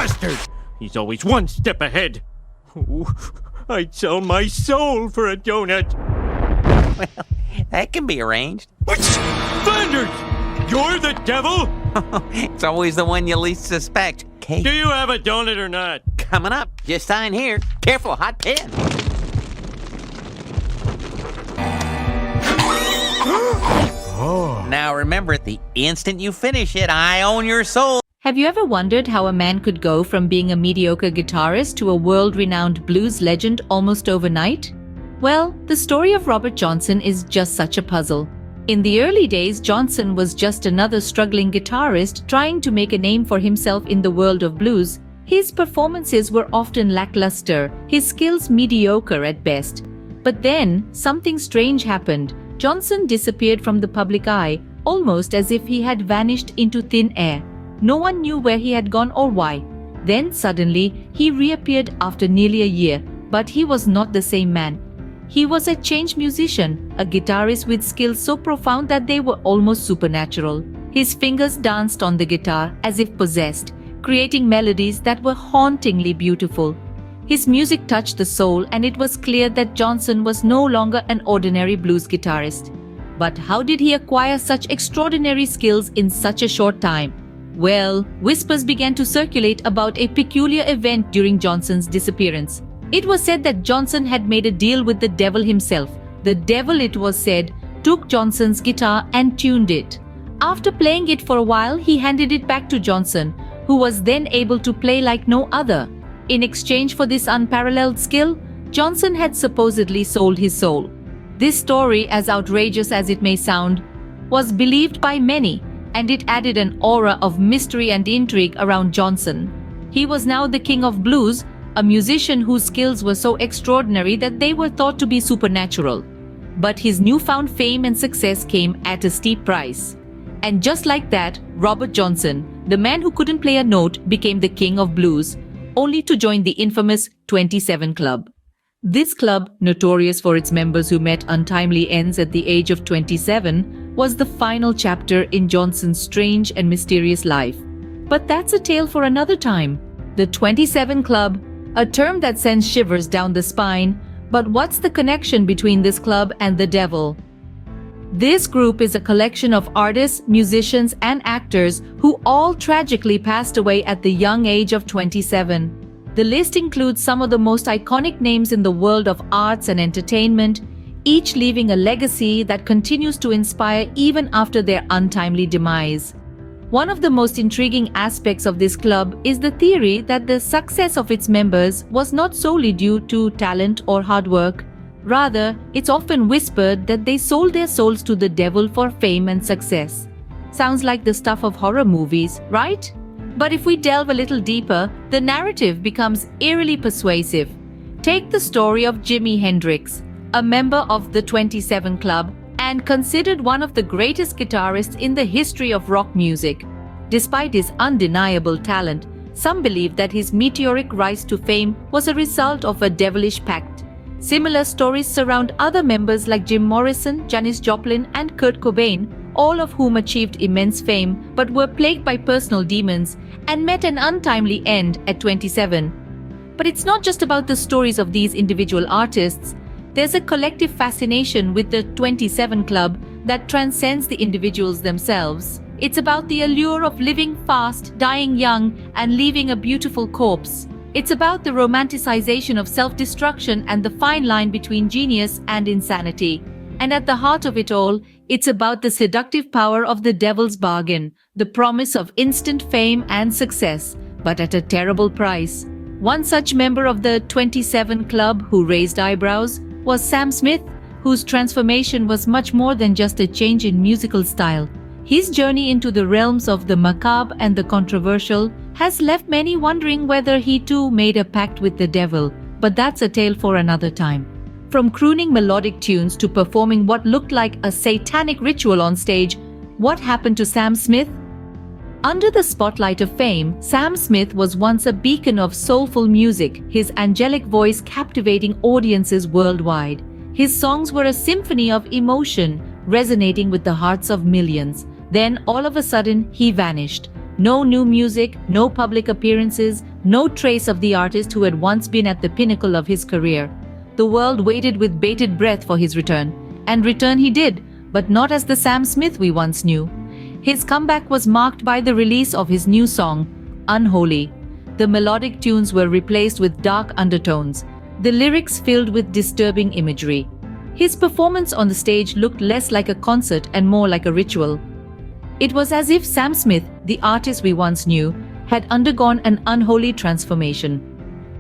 bastard! He's always one step ahead. Ooh, I'd sell my soul for a donut. Well, that can be arranged. Flanders! You're the devil? It's always the one you least suspect. Do Okay, you have a donut or not? coming up. Just sign here. Careful, hot pen. Now remember, the instant you finish it, I own your soul. Have you ever wondered how a man could go from being a mediocre guitarist to a world-renowned blues legend almost overnight? Well, the story of Robert Johnson is just such a puzzle. In the early days, Johnson was just another struggling guitarist trying to make a name for himself in the world of blues. His performances were often lackluster, his skills mediocre at best. But then, something strange happened. Johnson disappeared from the public eye, almost as if he had vanished into thin air. No one knew where he had gone or why. Then suddenly, he reappeared after nearly a year, but he was not the same man. He was a changed musician, a guitarist with skills so profound that they were almost supernatural. His fingers danced on the guitar as if possessed, creating melodies that were hauntingly beautiful. His music touched the soul, and it was clear that Johnson was no longer an ordinary blues guitarist. But how did he acquire such extraordinary skills in such a short time? Well, whispers began to circulate about a peculiar event during Johnson's disappearance. It was said that Johnson had made a deal with the devil himself. The devil, it was said, took Johnson's guitar and tuned it. After playing it for a while, he handed it back to Johnson, who was then able to play like no other. In exchange for this unparalleled skill, Johnson had supposedly sold his soul. This story, as outrageous as it may sound, was believed by many, and it added an aura of mystery and intrigue around Johnson. He was now the king of blues, a musician whose skills were so extraordinary that they were thought to be supernatural. But his newfound fame and success came at a steep price. And just like that, Robert Johnson, the man who couldn't play a note, became the king of blues, only to join the infamous 27 Club. This club, notorious for its members who met untimely ends at the age of 27, was the final chapter in Johnson's strange and mysterious life. But that's a tale for another time. The 27 Club, a term that sends shivers down the spine, but what's the connection between this club and the devil? This group is a collection of artists, musicians, and actors who all tragically passed away at the young age of 27. The list includes some of the most iconic names in the world of arts and entertainment, each leaving a legacy that continues to inspire even after their untimely demise. One of the most intriguing aspects of this club is the theory that the success of its members was not solely due to talent or hard work. Rather, it's often whispered that they sold their souls to the devil for fame and success. Sounds like the stuff of horror movies, right? But if we delve a little deeper, the narrative becomes eerily persuasive. Take the story of Jimi Hendrix, a member of the 27 Club and considered one of the greatest guitarists in the history of rock music. Despite his undeniable talent, some believe that his meteoric rise to fame was a result of a devilish pact. Similar stories surround other members like Jim Morrison, Janis Joplin, and Kurt Cobain, all of whom achieved immense fame but were plagued by personal demons and met an untimely end at 27. But it's not just about the stories of these individual artists. There's a collective fascination with the 27 Club that transcends the individuals themselves. It's about the allure of living fast, dying young, and leaving a beautiful corpse. It's about the romanticization of self-destruction and the fine line between genius and insanity. And at the heart of it all, it's about the seductive power of the devil's bargain, the promise of instant fame and success, but at a terrible price. One such member of the 27 Club who raised eyebrows was Sam Smith, whose transformation was much more than just a change in musical style. His journey into the realms of the macabre and the controversial has left many wondering whether he too made a pact with the devil, but that's a tale for another time. From crooning melodic tunes to performing what looked like a satanic ritual on stage, what happened to Sam Smith? Under the spotlight of fame, Sam Smith was once a beacon of soulful music, his angelic voice captivating audiences worldwide. His songs were a symphony of emotion, resonating with the hearts of millions. Then, all of a sudden, he vanished. No new music, no public appearances, No trace of the artist who had once been at the pinnacle of his career. The world waited with bated breath for his return. And return he did, but not as the Sam Smith we once knew. His comeback was marked by the release of his new song, Unholy. The melodic tunes were replaced with dark undertones, the lyrics filled with disturbing imagery. His performance on the stage looked less like a concert and more like a ritual. It was as if Sam Smith, the artist we once knew, had undergone an unholy transformation.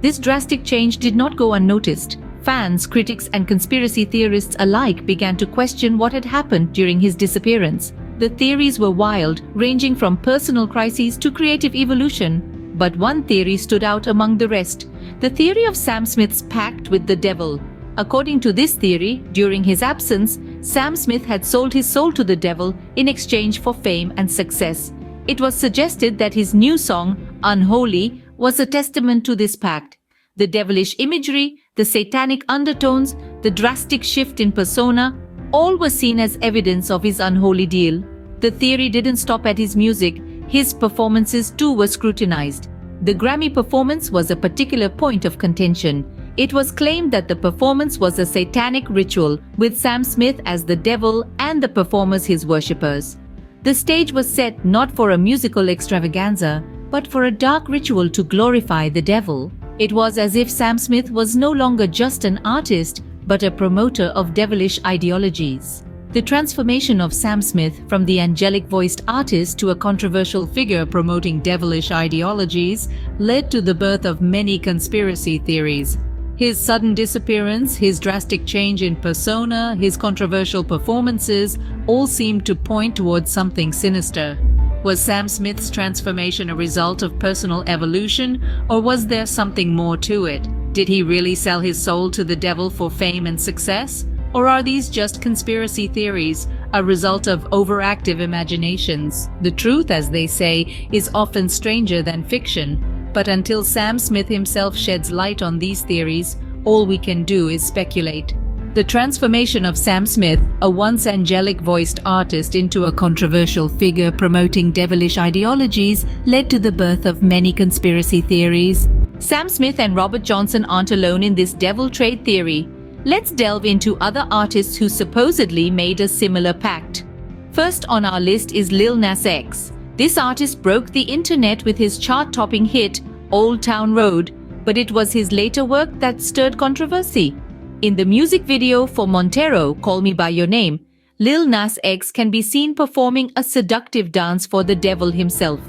This drastic change did not go unnoticed. Fans, critics, and conspiracy theorists alike began to question what had happened during his disappearance. The theories were wild, ranging from personal crises to creative evolution. But one theory stood out among the rest: the theory of Sam Smith's pact with the devil. According to this theory, during his absence, Sam Smith had sold his soul to the devil in exchange for fame and success. It was suggested that his new song, Unholy, was a testament to this pact. The devilish imagery, the satanic undertones, the drastic shift in persona, all were seen as evidence of his unholy deal. The theory didn't stop at his music. His performances too were scrutinized. The Grammy performance was a particular point of contention. It was claimed that the performance was a satanic ritual, with Sam Smith as the devil and the performers his worshippers. The stage was set not for a musical extravaganza, but for a dark ritual to glorify the devil. It was as if Sam Smith was no longer just an artist, but a promoter of devilish ideologies. The transformation of Sam Smith from the angelic-voiced artist to a controversial figure promoting devilish ideologies led to the birth of many conspiracy theories. His sudden disappearance, his drastic change in persona, his controversial performances all seemed to point towards something sinister. Was Sam Smith's transformation a result of personal evolution, or was there something more to it? Did he really sell his soul to the devil for fame and success? Or are these just conspiracy theories, a result of overactive imaginations? The truth, as they say, is often stranger than fiction. But until Sam Smith himself sheds light on these theories, all we can do is speculate. The transformation of Sam Smith, a once angelic-voiced artist, into a controversial figure promoting devilish ideologies, led to the birth of many conspiracy theories. Sam Smith and Robert Johnson aren't alone in this devil trade theory. Let's delve into other artists who supposedly made a similar pact. First on our list is Lil Nas X. This artist broke the internet with his chart-topping hit, Old Town Road, but it was his later work that stirred controversy. In the music video for Montero, Call Me By Your Name, Lil Nas X can be seen performing a seductive dance for the devil himself.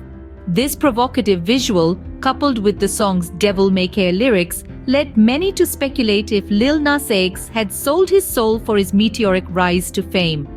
This provocative visual, coupled with the song's Devil May Care lyrics, led many to speculate if Lil Nas X had sold his soul for his meteoric rise to fame.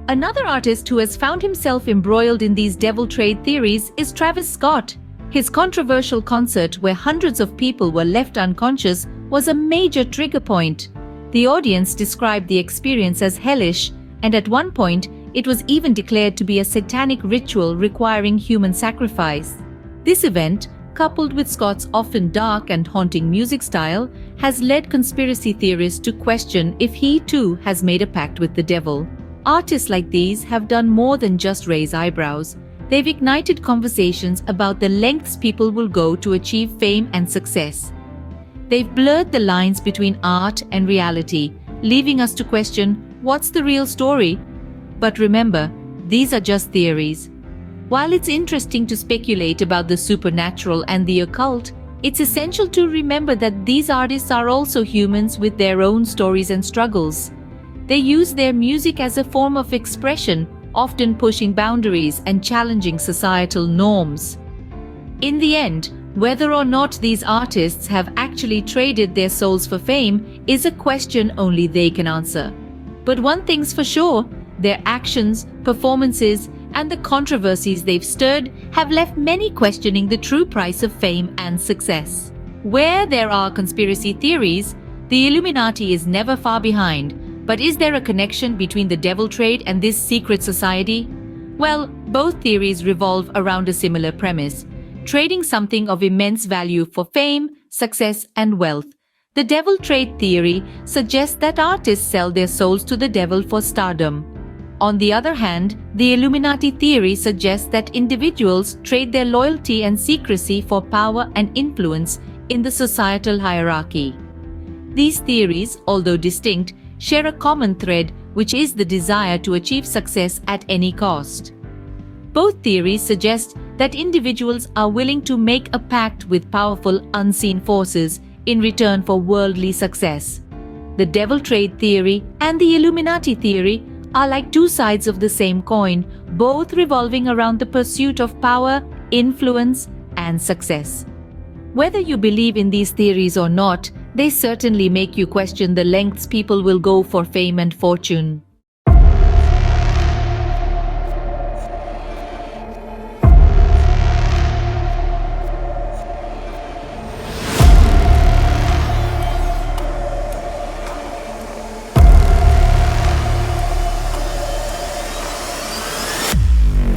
Another artist who has found himself embroiled in these devil trade theories is Travis Scott. His controversial concert, where hundreds of people were left unconscious, was a major trigger point. The audience described the experience as hellish, and at one point, it was even declared to be a satanic ritual requiring human sacrifice. This event, coupled with Scott's often dark and haunting music style, has led conspiracy theorists to question if he too has made a pact with the devil. Artists like these have done more than just raise eyebrows. They've ignited conversations about the lengths people will go to achieve fame and success. They've blurred the lines between art and reality, leaving us to question, what's the real story? But remember, these are just theories. While it's interesting to speculate about the supernatural and the occult, it's essential to remember that these artists are also humans with their own stories and struggles. They use their music as a form of expression, often pushing boundaries and challenging societal norms. In the end, whether or not these artists have actually traded their souls for fame is a question only they can answer. But one thing's for sure, their actions, performances, and the controversies they've stirred have left many questioning the true price of fame and success. Where there are conspiracy theories, the Illuminati is never far behind. But is there a connection between the devil trade and this secret society? Well, both theories revolve around a similar premise: trading something of immense value for fame, success, and wealth. The devil trade theory suggests that artists sell their souls to the devil for stardom. On the other hand, the Illuminati theory suggests that individuals trade their loyalty and secrecy for power and influence in the societal hierarchy. These theories, although distinct, share a common thread, which is the desire to achieve success at any cost. Both theories suggest that individuals are willing to make a pact with powerful unseen forces in return for worldly success. The devil trade theory and the Illuminati theory are like two sides of the same coin, both revolving around the pursuit of power, influence, and success. Whether you believe in these theories or not, they certainly make you question the lengths people will go for fame and fortune.